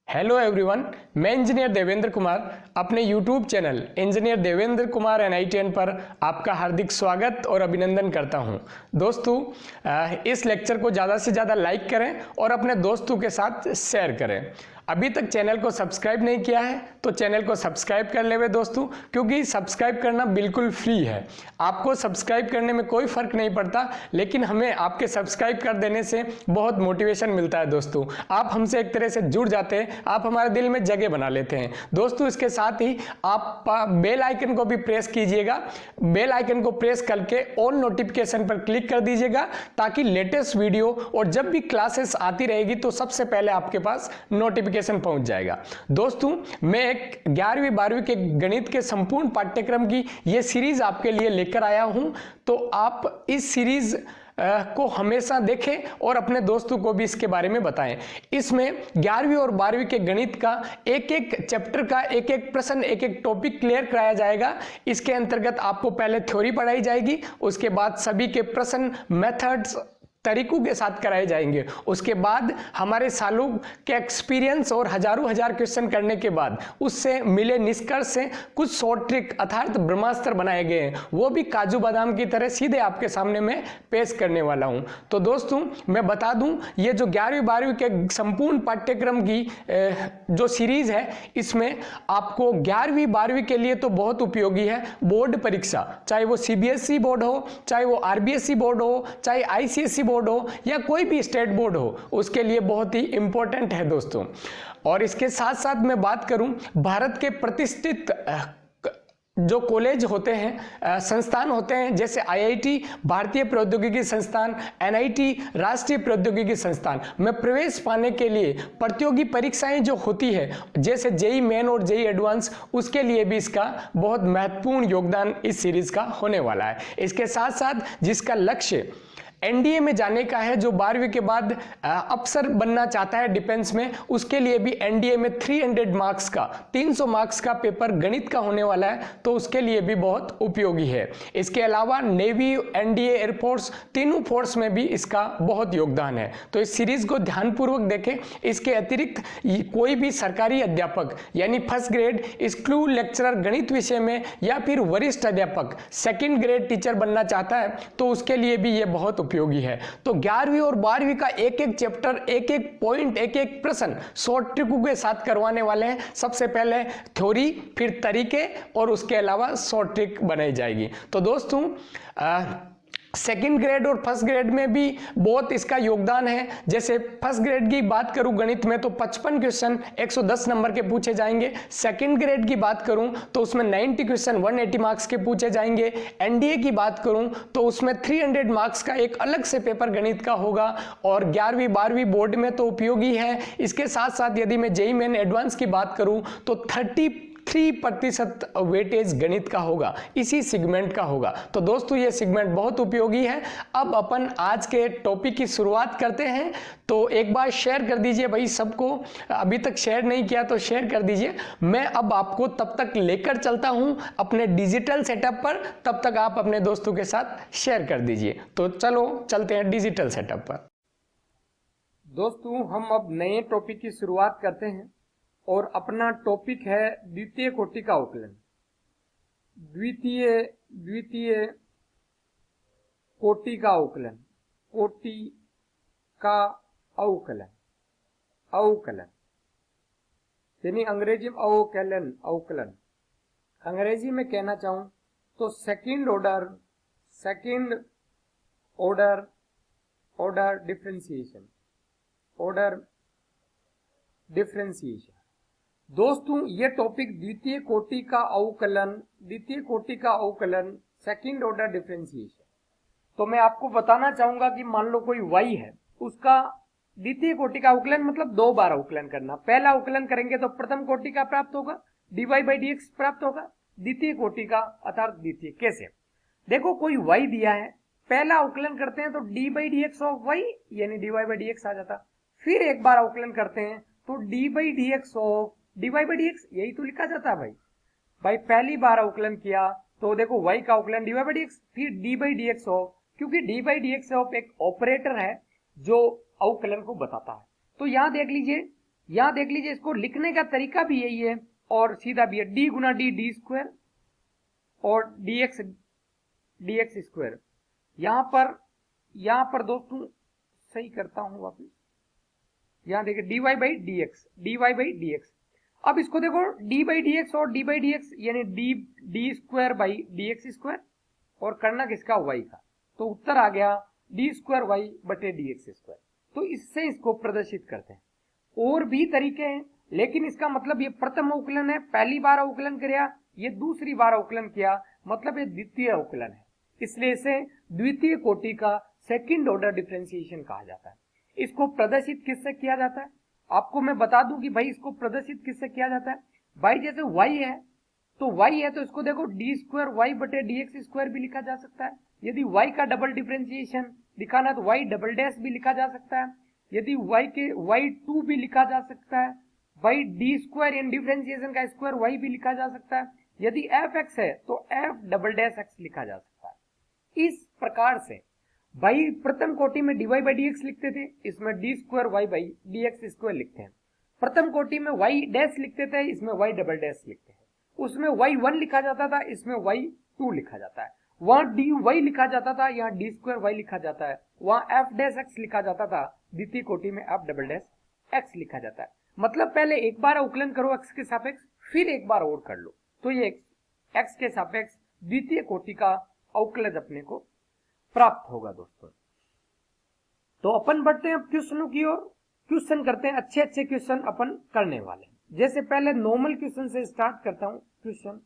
Hello everyone, मैं engineer Devendra Kumar अपने YouTube channel engineer Devendra Kumar NITN पर आपका हार्दिक स्वागत और अभिनंदन करता हूं। दोस्तों, इस लेक्चर को ज़्यादा से ज़्यादा लाइक करें और अपने दोस्तों के साथ शेयर करें। अभी तक चैनल को सब्सक्राइब नहीं किया है तो चैनल को सब्सक्राइब कर लेवे दोस्तों, क्योंकि सब्सक्राइब करना बिल्कुल फ्री है। आपको सब्सक्राइब करने में कोई फर्क नहीं पड़ता, लेकिन हमें आपके सब्सक्राइब कर देने से बहुत मोटिवेशन मिलता है दोस्तों। आप हमसे एक तरह से जुड़ जाते हैं, आप हमारे दिल में जगह बना लेते हैं दोस्तों। इसके साथ ही आप बेल आइकन को भी प्रेस कीजिएगा। बेल आइकन को प्रेस करके ऑल नोटिफिकेशन पर क्लिक कर दीजिएगा, ताकि लेटेस्ट वीडियो और जब भी क्लासेस आती रहेगी तो सबसे पहले आपके पास नोटिफिकेशन पहुंच जाएगा। दोस्तों, मैं एक 11वीं 12वीं के गणित के संपूर्ण पाठ्यक्रम की ये सीरीज आपके लिए लेकर आया हूं, तो आप इस सीरीज को हमेशा देखें और अपने दोस्तों को भी इसके बारे में बताएं। इसमें 11वीं और 12वीं के गणित का एक एक चैप्टर का एक एक प्रश्न, एक एक टॉपिक क्लियर कराया जाएगा। इसके अंतर्गत आपको पहले थ्योरी पढ़ाई जाएगी, उसके बाद सभी के प्रश्न, मेथड्स, तरीकों के साथ कराए जाएंगे। उसके बाद हमारे सालों के एक्सपीरियंस और हजारों हजार क्वेश्चन करने के बाद उससे मिले निष्कर्ष से कुछ शॉर्ट ट्रिक अर्थात ब्रह्मास्त्र बनाए गए हैं, वो भी काजू बादाम की तरह सीधे आपके सामने मैं पेश करने वाला हूं। तो दोस्तों, मैं बता दूं, ये जो 11वीं 12वीं के संपूर्ण पाठ्यक्रम की जो सीरीज है, इसमें आपको 11वीं 12वीं के लिए तो बहुत उपयोगी है। बोर्ड परीक्षा, चाहे वो CBSE बोर्ड हो, चाहे वो RBSE बोर्ड हो, चाहे ICSE बोर्ड हो या कोई भी स्टेट बोर्ड हो, उसके लिए बहुत ही इंपॉर्टेंट है दोस्तों। और इसके साथ साथ मैं बात करूं, भारत के प्रतिष्ठित जो कॉलेज होते हैं, संस्थान होते हैं, जैसे IIT भारतीय प्रौद्योगिकी संस्थान, NIT राष्ट्रीय प्रौद्योगिकी संस्थान में प्रवेश पाने के लिए प्रतियोगी परीक्षाएं जो होती है, जैसे JEE मेन और JEE एडवांस, उसके लिए भी इसका बहुत महत्वपूर्ण योगदान इस सीरीज का होने वाला है। इसके साथ साथ जिसका लक्ष्य NDA में जाने का है, जो 12वीं के बाद अफसर बनना चाहता है डिफेंस में, उसके लिए भी NDA में 300 मार्क्स का 300 मार्क्स का पेपर गणित का होने वाला है, तो उसके लिए भी बहुत उपयोगी है। इसके अलावा नेवी, NDA, एयरफोर्स, तीनों फोर्स में भी इसका बहुत योगदान है। तो इस सीरीज को ध्यानपूर्वक देखें। इसके अतिरिक्त कोई भी सरकारी अध्यापक यानी फर्स्ट ग्रेड स्कूल लेक्चरर गणित विषय में, या फिर वरिष्ठ अध्यापक सेकेंड ग्रेड टीचर बनना चाहता है, तो उसके लिए भी ये बहुत उपयोगी है। तो 11वीं और 12वीं का एक एक चैप्टर, एक एक पॉइंट, एक एक प्रश्न शॉर्ट ट्रिकों के साथ करवाने वाले हैं। सबसे पहले थ्योरी, फिर तरीके, और उसके अलावा शॉर्ट ट्रिक बनाई जाएगी। तो दोस्तों, सेकेंड ग्रेड और फर्स्ट ग्रेड में भी बहुत इसका योगदान है। जैसे फर्स्ट ग्रेड की बात करूं गणित में, तो 55 क्वेश्चन 110 नंबर के पूछे जाएंगे। सेकेंड ग्रेड की बात करूं तो उसमें 90 क्वेश्चन 180 मार्क्स के पूछे जाएंगे। NDA की बात करूं तो उसमें 300 मार्क्स का एक अलग से पेपर गणित का होगा, और 11वीं 12वीं बोर्ड में तो उपयोगी है। इसके साथ साथ यदि मैं JEE मेन एडवांस की बात करूं तो 33% वेटेज गणित का होगा, इसी सेगमेंट का होगा। तो दोस्तों, ये सेगमेंट बहुत उपयोगी है। अब अपन आज के टॉपिक की शुरुआत करते हैं। तो एक बार शेयर कर दीजिए भाई सबको, अभी तक शेयर नहीं किया तो शेयर कर दीजिए। मैं अब आपको तब तक लेकर चलता हूं अपने डिजिटल सेटअप पर, तब तक आप अपने दोस्तों के साथ शेयर कर दीजिए। तो चलो चलते हैं डिजिटल सेटअप पर। दोस्तों, हम अब नए टॉपिक की शुरुआत करते हैं, और अपना टॉपिक है द्वितीय कोटि का अवकलन। द्वितीय कोटि का अवकलन, कोटि का अवकलन यानी अंग्रेजी में अवकलन। अंग्रेजी में कहना चाहूं तो सेकंड ऑर्डर डिफरेंशिएशन। दोस्तों, ये टॉपिक द्वितीय कोटि का अवकलन, सेकंड ऑर्डर डिफरेंशिएशन। तो मैं आपको बताना चाहूंगा कि मान लो कोई y है, उसका द्वितीय कोटि का अवकलन मतलब 2 बार अवकलन करना। पहला अवकलन करेंगे तो प्रथम कोटि का प्राप्त होगा, dy/dx प्राप्त होगा। द्वितीय कोटि का अर्थात द्वितीय कैसे? देखो, कोई y दिया है, पहला अवकलन करते हैं तो d/dx ऑफ y यानी dy/dx आ जाता। फिर एक बार अवकलन करते हैं तो d/dx ऑफ dy/dx, यही तो लिखा जाता है भाई। पहली बार अवकलन किया तो देखो y का अवकलन dy/dx, फिर d/dx ऑफ, क्योंकि d/dx ऑफ एक ऑपरेटर है जो अवकलन को बताता है। तो यहां देख लीजिए, यहां देख लीजिए, इसको लिखने का तरीका भी यही है और सीधा भी है, डी गुना डी डी स्क्वायर और dx dx स्क्वायर। यहां पर दोस्तों सही करता हूं वापिस, यहां देखिए dy बाई डी एक्स। अब इसको देखो d बाई डी एक्स और d बाई डी एक्स यानी D square by D x square, और करना किसका, y का, तो उत्तर आ गया डी स्क्वायर वाई बटे डी एक्स स्क्वायर। तो इससे इसको प्रदर्शित करते हैं। और भी तरीके हैं, लेकिन इसका मतलब ये प्रथम अवकलन है, पहली बार अवकलन किया, ये दूसरी बार अवकलन किया, मतलब ये द्वितीय अवकलन है, इसलिए इसे द्वितीय कोटि का सेकंड ऑर्डर डिफरेंशिएशन कहा जाता है। इसको प्रदर्शित किससे किया जाता है, आपको मैं बता दूं कि भाई इसको प्रदर्शित किससे किया जाता है। भाई जैसे y है तो इसको देखो डी स्क्वायर वाई बटे डी एक्स स्क्वायर भी लिखा जा सकता है। यदि y का डबल डिफरेंशिएशन दिखाना तो y डबल डैश भी लिखा जा सकता है। यदि y2 भी लिखा जा सकता है। भाई डी स्क्वायर इन डिफरेंशिएशन का स्क्वायर y भी लिखा जा सकता है। यदि f(x) है तो f डबल डैश x लिखा जा सकता है। इस प्रकार से भाई प्रथम कोटि में dy बाई डी एक्स लिखते थे, इसमें D square Y by D x square लिखते हैं। प्रथम कोटि में y डैश लिखते थे, इसमें y डबल डैश लिखते हैं। उसमें y1 लिखा जाता था, इसमें y2 लिखा जाता है। वहां dy लिखा जाता था, यहाँ डी स्क्वायर वाई लिखा जाता है। वहां f डैश x लिखा जाता था, द्वितीय कोटि में f डबल डैश x लिखा जाता है। मतलब पहले एक बार अवकलन करो x के सापेक्ष, फिर एक बार और कर लो, तो ये x के सापेक्ष द्वितीय कोटि का अवकलज अपने को प्राप्त होगा दोस्तों। तो अपन बढ़ते हैं अब क्वेश्चनों की ओर। क्वेश्चन करते हैं, अच्छे अच्छे क्वेश्चन अपन करने वाले हैं। जैसे पहले नॉर्मल क्वेश्चन से स्टार्ट करता हूं। क्वेश्चन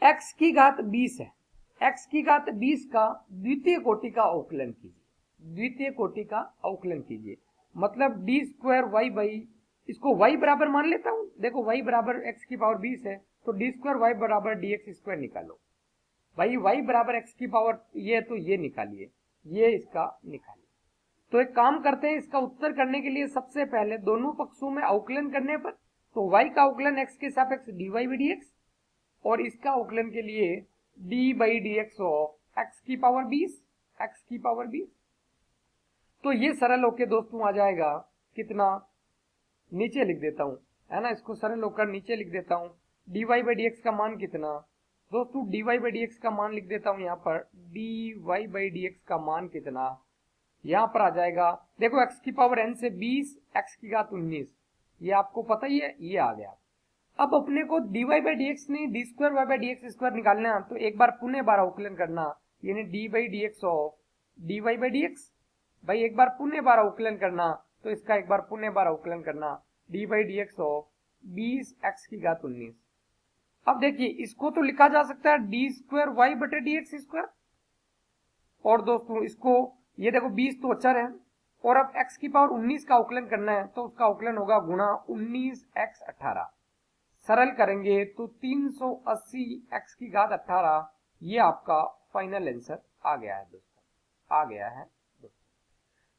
x की घात 20 है, x की घात 20 का द्वितीय कोटि का अवकलन कीजिए। द्वितीय कोटि का अवकलन कीजिए मतलब डी स्क्वायर वाई बाई, इसको y बराबर मान लेता हूं। देखो y बराबर x की पावर 20 है, तो डी स्क्वायर वाई बराबर डी एक्स स्क्वायर निकालो। भाई y बराबर x की पावर ये, तो ये निकालिए, ये इसका निकालिए। तो एक काम करते हैं, इसका उत्तर करने के लिए सबसे पहले दोनों पक्षों में अवकलन करने पर, तो y का अवकलन x के सापेक्ष dy बाई डी एक्स, और इसका अवकलन के लिए d by D x of x की पावर 20, x की पावर 20। तो ये सरल होके दोस्तों आ जाएगा कितना, नीचे लिख देता हूं, है ना, इसको सरल होकर नीचे लिख देता हूं। dy बाई डी एक्स का मान कितना दोस्तों, dy बाई डी एक्स का मान लिख देता हूं यहाँ पर, dy बाई डी एक्स का मान कितना, यहां पर आ जाएगा, देखो x की पावर n से 20, x की घात 19, ये आपको पता ही है, ये आ गया। अब अपने को dy बाई डी एक्स नहीं, D square Y by D x square निकालना है, तो एक बार पुनः बार अवकलन करना, यानी d by D x of dy by D X. भाई एक बार पुनः बार अवकलन करना, तो इसका एक बार पुनः बार अवकलन करना, d by D x of 20 x की घात 19। अब देखिए इसको तो लिखा जा सकता है डी स्क्वायर वाई बटे डी एक्स स्क्वायर, और दोस्तों इसको ये देखो 20 तो अचर है, और अब x की पावर 19 का अवकलन करना है, तो उसका अवकलन होगा गुणा 19x 18। सरल करेंगे तो 380 x की घात 18, ये आपका फाइनल आंसर आ गया है दोस्तों, आ गया है दोस्तों।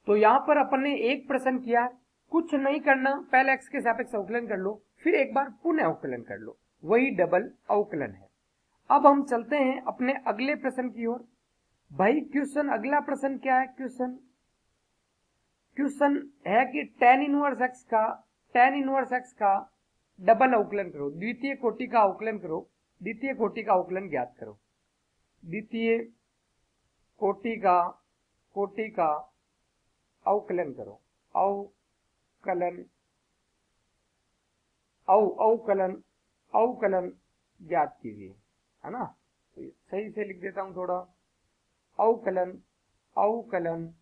तो यहां पर अपन ने एक प्रश्न किया, कुछ नहीं करना, पहले x के सापेक्ष अवकलन कर लो, फिर एक बार पुनः अवकलन कर लो, वही डबल अवकलन है। अब हम चलते हैं अपने अगले प्रश्न की ओर। भाई क्वेश्चन, अगला प्रश्न क्या है, क्वेश्चन है कि tan इनवर्स x का डबल अवकलन करो, द्वितीय कोटि का अवकलन करो, द्वितीय कोटि का अवकलन ज्ञात करो। द्वितीय कोटि का अवकलन करो, अवकलन ज्ञात कीजिए, है ना। तो सही से लिख देता हूं थोड़ा, अवकलन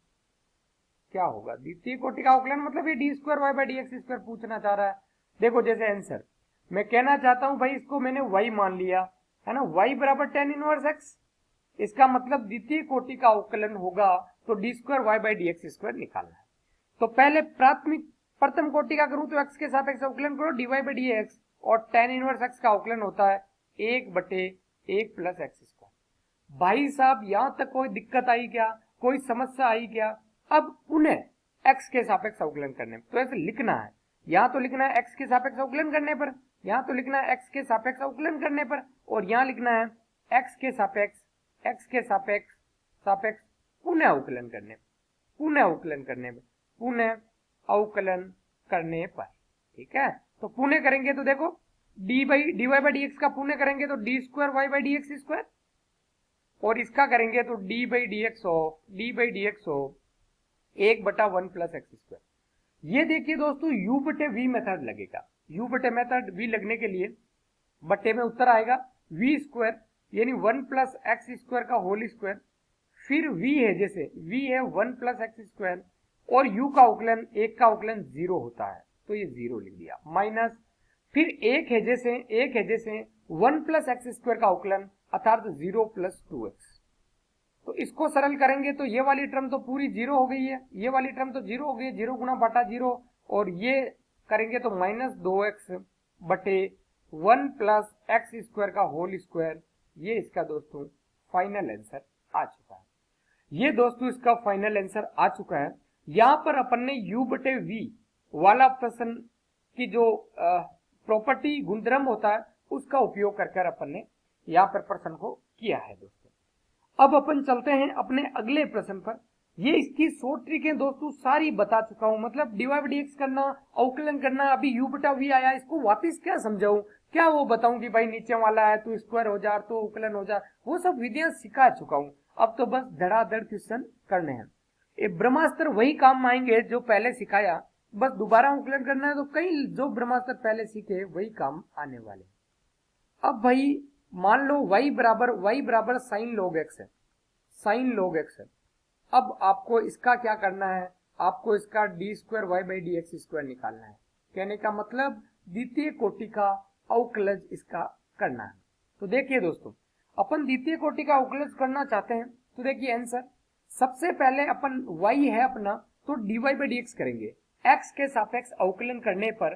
क्या होगा, द्वितीय कोटि का अवकलन मतलब ये D square Y by D x square पूछना चाह रहा है। देखो जैसे आंसर मैं कहना चाहता हूं, भाई इसको मैंने y मान लिया, है ना, y बराबर tan इनवर्स x, इसका मतलब द्वितीय कोटि का अवकलन होगा तो D square Y by D x square निकालना है। तो पहले प्रथम कोटि का करूं तो x के सापेक्ष अवकलन करो dy बाई डी एक्स, और tan इनवर्स x का अवकलन होता है 1/1 प्लस एक्स स्क्वायर। भाई साहब यहां तक कोई दिक्कत आई क्या, कोई समस्या आई क्या? अब पुनः x के सापेक्ष अवकलन करने पर, तो ऐसे लिखना है, यहां तो लिखना है x के सापेक्ष अवकलन करने पर, यहां तो लिखना है x के सापेक्ष अवकलन करने पर, और यहां लिखना है x के सापेक्ष पुनः अवकलन करने पर, पुनः अवकलन करने पर, ठीक है। तो पुण्य करेंगे तो देखो D Y by D x का पुण्य करेंगे तो D square Y by D x square, और इसका करेंगे तो D by D x of 1/1 plus X square. ये देखिए दोस्तों u बटे वी मेथड लगेगा। u बटे मेथड वी लगने के लिए बटे में उत्तर आएगा v स्क्वायर यानी 1 प्लस एक्स स्क्वायर का होल स्क्वायर, फिर v है जैसे v है 1 प्लस एक्स स्क्वायर और u का अवकलन 1 का अवकलन 0 होता है तो ये 0 लिख दिया, माइनस फिर एक है जैसे 1 प्लस एक्स स्क्वायर का अवकलन अर्थात 0 प्लस 2x। तो इसको सरल करेंगे तो ये वाली टर्म तो पूरी 0 हो गई है, ये वाली टर्म तो 0 हो गई है, 0 गुना बटा 0, और ये करेंगे तो माइनस 2x बटे 1 प्लस एक्स स्क्वायर का होल स्क्वायर। ये इसका दोस्तों फाइनल आंसर आ चुका है। ये दोस्तों इसका फाइनल आंसर आ चुका है। यहां पर अपन ने u बटे v वाला प्रश्न की जो प्रॉपर्टी गुणधर्म होता है उसका उपयोग कर अपन ने यहाँ पर प्रश्न को किया है दोस्तों। अब अपन चलते हैं अपने अगले प्रश्न पर। ये इसकी शॉर्ट ट्रिक है दोस्तों, सारी बता चुका हूं, मतलब डीवाई बाई डीएक्स करना, अवकलन करना, अभी u बटा v आया, इसको वापस क्या समझाऊं, क्या वो बताऊं कि भाई नीचे वाला है तो स्क्वायर हो जा तो अवकलन हो जा, वो सब विधियां सिखा चुका हूं। अब तो बस धड़ाधड़ क्वेश्चन करने हैं। ये ब्रह्मास्त्र वही काम आएंगे जो पहले सिखाया, बस दोबारा अवकलन करना है तो कई जो ब्रह्मास्त्र पहले सीखे वही काम आने वाले। अब भाई मान लो y बराबर साइन लॉग एक्स है, साइन लॉग एक्स है। अब आपको इसका क्या करना है, आपको इसका D square Y by D x square निकालना है। कहने का मतलब द्वितीय कोटि का अवकलज इसका करना है। तो देखिए दोस्तों, अपन द्वितीय कोटि का अवकलज करना चाहते हैं तो देखिए आंसर, सबसे पहले अपन y है अपना तो D Y by D X करेंगे, x के सापेक्ष अवकलन करने पर,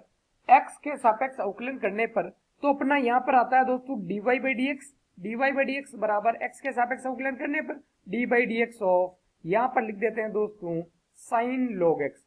x के सापेक्ष अवकलन करने पर तो अपना यहाँ पर आता है दोस्तों D Y by D x बराबर x के सापेक्ष अवकलन करने पर D by D x of, यहाँ पर लिख देते हैं दोस्तों साइन लॉग एक्स।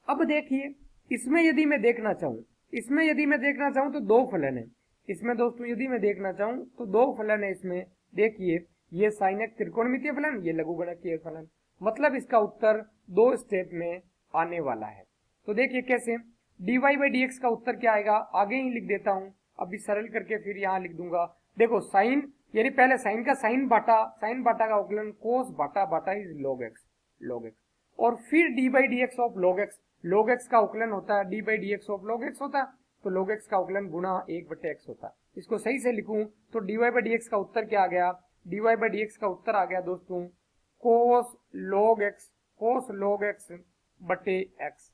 अब देखिए इसमें यदि मैं देखना चाहूँ तो दो फलन है इसमें दोस्तों, यदि मैं देखना चाहूँ तो दो फलन है इसमें। देखिए ये साइन एक त्रिकोणमितीय फलन, ये लघुगणकीय फलन, मतलब इसका उत्तर दो स्टेप में आने वाला है। तो देखिए कैसे, D Y by D x का उत्तर क्या आएगा, आगे ही लिख देता हूं, अभी सरल करके फिर यहां लिख दूंगा। देखो साइन यानी पहले साइन का साइन बाटा का अवकलन कोस बाटा इज लॉग एक्स, और फिर D by D x of log x का अवकलन होता है d by D x of log x होता है, तो लॉग एक्स का अवकलन गुना 1/x होता है। इसको सही से लिखूं तो D Y by D x का उत्तर क्या आ गया, d Y by D x का उत्तर आ गया दोस्तों कोस लॉग एक्स बटे एक्स।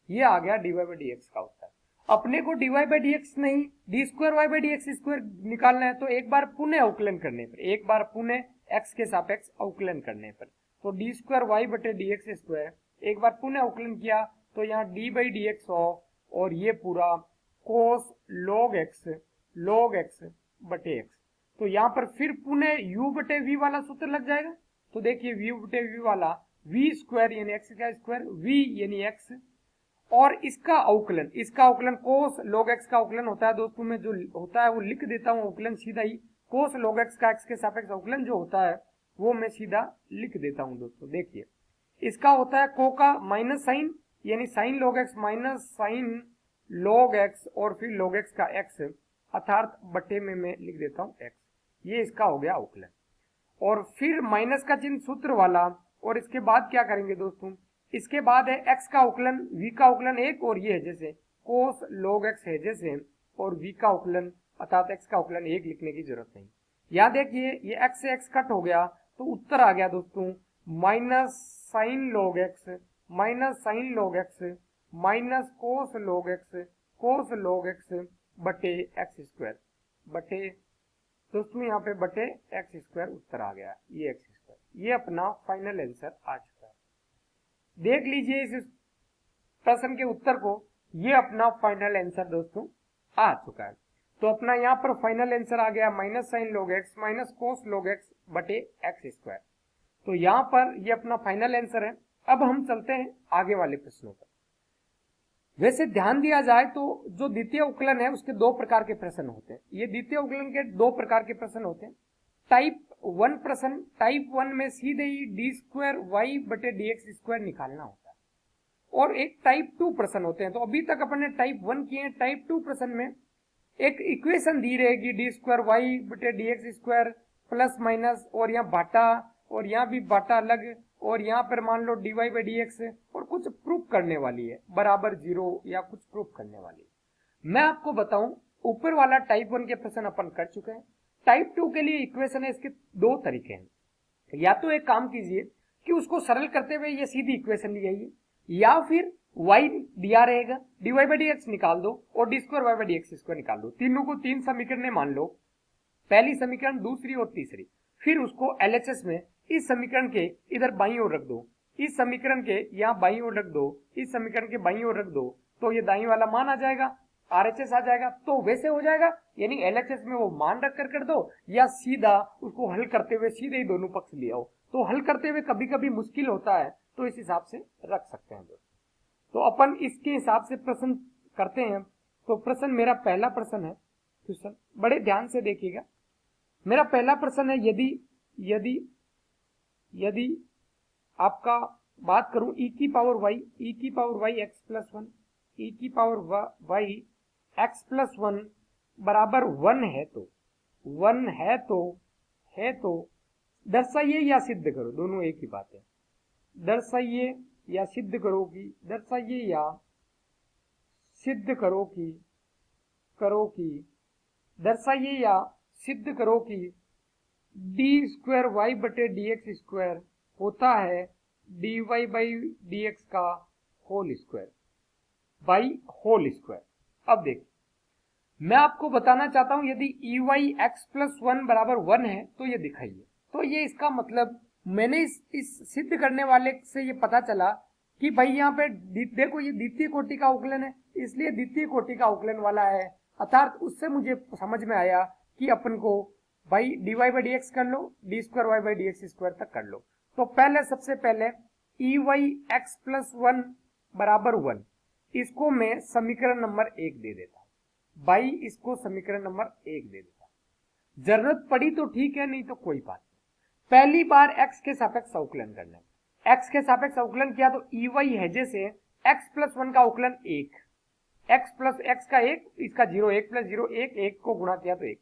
ये आ गया d Y by D x का उत्तर। अपने को d Y by D x नहीं, D square Y by D x square निकालना है, तो एक बार पुनः अवकलन करने पर, एक्स के सापेक्ष अवकलन करने पर, तो डी स्क्वायर वाई बटे डी एक्स स्क्वायर एक बार पुनः अवकलन किया तो यहाँ D by D x of, और ये पूरा कोस लॉग एक्स बटे एक्स। तो यहाँ पर फिर पुनः u बटे v वाला सूत्र लग जाएगा। तो देखिए v बटे v वाला v स्क्वायर यानी x का स्क्वायर, v यानी x, और इसका अवकलन कोस लॉग x का अवकलन होता है दोस्तों, में जो होता है वो लिख देता हूँ अवकलन सीधा ही, कोस लॉग x का x के सापेक्ष अवकलन जो होता है वो मैं सीधा लिख देता हूँ दोस्तों। देखिए इसका होता है को का माइनस साइन यानी sign log x minus sign log x और फिर लॉग x का x अर्थात बटे में मैं लिख देता हूँ x। ये इसका हो गया अवकलन, और फिर माइनस का चिन्ह सूत्र वाला, और इसके बाद क्या करेंगे दोस्तों, इसके बाद है x का अवकलन, v का अवकलन एक, और ये है जैसे कोस लॉग x है जैसे, और v का अवकलन अर्थात x का अवकलन एक लिखने की जरूरत नहीं। यहाँ देखिए ये x से x कट हो गया तो उत्तर आ गया दोस्तों minus sign log x minus cos log x बटे एक्स स्क्वायर, बटे दोस्तों यहाँ पे बटे एक्स स्क्वायर उत्तर आ गया, ये एक्स स्क्वायर। ये अपना फाइनल आंसर आ चुका है। देख लीजिए इस प्रश्न के उत्तर को, ये अपना फाइनल आंसर दोस्तों आ चुका है। तो अपना यहाँ पर फाइनल आंसर आ गया minus sign log x minus cos log x बटे एक्स स्क्वायर। तो यहाँ पर ये अपना फाइनल आंसर है। अब हम चलते हैं आगे वाले प्रश्नों पर। वैसे ध्यान दिया जाए तो जो द्वितीय अवकलन है उसके दो प्रकार के प्रश्न होते हैं। ये द्वितीय अवकलन के दो प्रकार के प्रश्न होते हैं। टाइप 1 प्रश्न, टाइप 1 में सीधे ही डी स्क्वायर वाई बटे डी एक्स स्क्वायर निकालना होता है, और एक टाइप 2 प्रश्न होते हैं। तो अभी तक अपन ने टाइप 1 किए हैं। टाइप 2 प्रश्न में एक इक्वेशन दी रहेगी डी स्क्वायर वाई बटे D x square plus minus, और यहाँ बाटा, और यहाँ भी बाटा अलग, और यहाँ पर मान लो d Y by D x, और कुछ प्रूफ करने वाली है बराबर 0 या कुछ प्रूफ करने वाली है। मैं आपको बताऊं, ऊपर वाला टाइप 1 के प्रश्न अपन कर चुके हैं। टाइप 2 के लिए इक्वेशन है, इसके दो तरीके हैं। या तो एक काम कीजिए कि उसको सरल करते हुए ये सीधी इक्वेशन ली जाइए, या फिर y दिया रहेगा, D Y by D X निकाल दो और D square Y by D x square निकाल दो। तीनों को तीन समीकरण मान लो, पहली समीकरण, दूसरी और तीसरी। फिर उसको एलएचएस में इस समीकरण के इधर बाईं ओर रख दो, इस समीकरण के यहाँ बाईं ओर रख दो, इस समीकरण के बाईं ओर रख दो, तो ये दाईं वाला मान आ जाएगा, आरएचएस आ जाएगा। तो वैसे हो जाएगा, यानी एलएचएस में वो मान रख कर दो, या सीधा उसको हल करते हुए सीधे ही दोनों पक्ष ले आओ। तो हल करते हुए कभी कभी मुश्किल होता है, तो इस हिसाब से रख सकते हैं दोस्तों। तो अपन इसके हिसाब से प्रश्न करते हैं। तो प्रश्न, मेरा पहला प्रश्न है, क्वेश्चन बड़े ध्यान से देखिएगा। मेरा पहला प्रश्न है, यदि यदि यदि आपका बात करूं e की power y x plus 1, e की पावर y x प्लस 1 बराबर 1 है तो दर्शाइए या सिद्ध करो, दोनों एक ही बात है। दर्शाइए या सिद्ध करो कि, दर्शाइए या सिद्ध करो कि दर्शाइए या सिद्ध करो कि डी स्क्वायर वाई बटे डी एक्स स्क्वायर होता है D Y by D x का whole square by whole square. अब देखिए, मैं आपको बताना चाहता हूं, यदि ई वाई एक्स प्लस 1 बराबर 1 है तो ये दिखाइए। तो ये इसका मतलब, मैंने इस सिद्ध करने वाले से ये पता चला कि भाई यहाँ पे देखो, ये द्वितीय कोटि का अवकलन है, इसलिए द्वितीय कोटि का अवकलन वाला है। अर्थात उससे मुझे समझ में आया कि अपन को भाई D Y by D X कर लो, D square Y by D x square तक कर लो। तो पहले, सबसे पहले ई वाई एक्स प्लस 1 बराबर 1, इसको मैं समीकरण नंबर 1 दे देता हूं। भाई इसको समीकरण नंबर 1 दे देता हूं। जरूरत पड़ी तो ठीक है, नहीं तो कोई बात नहीं। पहली बार x के सापेक्ष अवकलन करना है। x के सापेक्ष अवकलन किया तो ई वाई हैजे से x प्लस 1 का अवकलन 1, x प्लस x का 1, इसका 0, 1 प्लस 0 1, 1 को गुणा किया तो 1।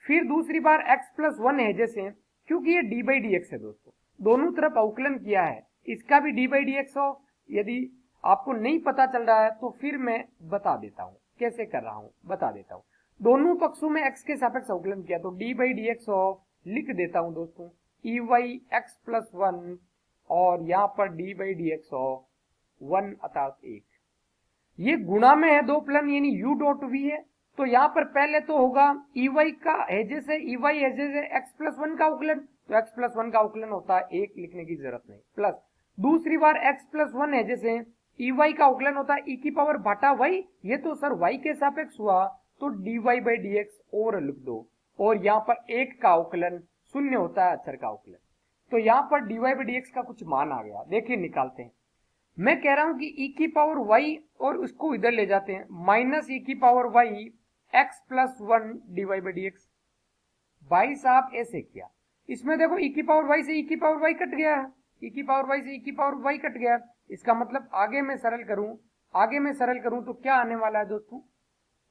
फिर दूसरी बार x प्लस 1 हैजे से, क्योंकि ये डी बाई डी एक्स है दोस्तों, दोनों तरफ अवकलन किया है, इसका भी डी बाई डी एक्स हो। यदि आपको नहीं पता चल रहा है तो फिर मैं बता देता हूं कैसे कर रहा हूं, बता देता हूं। दोनों पक्षों में x के सापेक्ष अवकलन किया तो D by D x of, लिख देता हूं दोस्तों, ई वाई एक्स प्लस 1, और यहां पर D by D x of 1 अर्थात 1। ये गुणा में है, दो प्लन यानी u डॉट v है। तो यहां पर पहले तो होगा ई वाई का हैजे से, ई वाई हैजे से x प्लस 1 का अवकलन, तो x प्लस 1 का अवकलन होता है 1, लिखने की जरूरत नहीं, प्लस दूसरी बार x प्लस 1 हैजे से ई वाई का अवकलन होता है e की पावर बटा y। ये तो सर y के सापेक्ष हुआ, तो D Y by D x और लिख दो, और यहाँ पर 1 का अवकलन 0 होता है अक्षर का अवकलन। तो यहाँ पर D Y by D x का कुछ मान आ गया, देखिए निकालते हैं। मैं कह रहा हूं कि e की पावर y, और उसको इधर ले जाते हैं, माइनस e की power y x plus 1 D Y by D X. भाई साहब ऐसे किया, इसमें देखो e की पावर y से e की पावर y कट गया है, e की पावर y से e की पावर y कट गया। इसका मतलब आगे मैं सरल करूं तो क्या आने वाला है दोस्तों?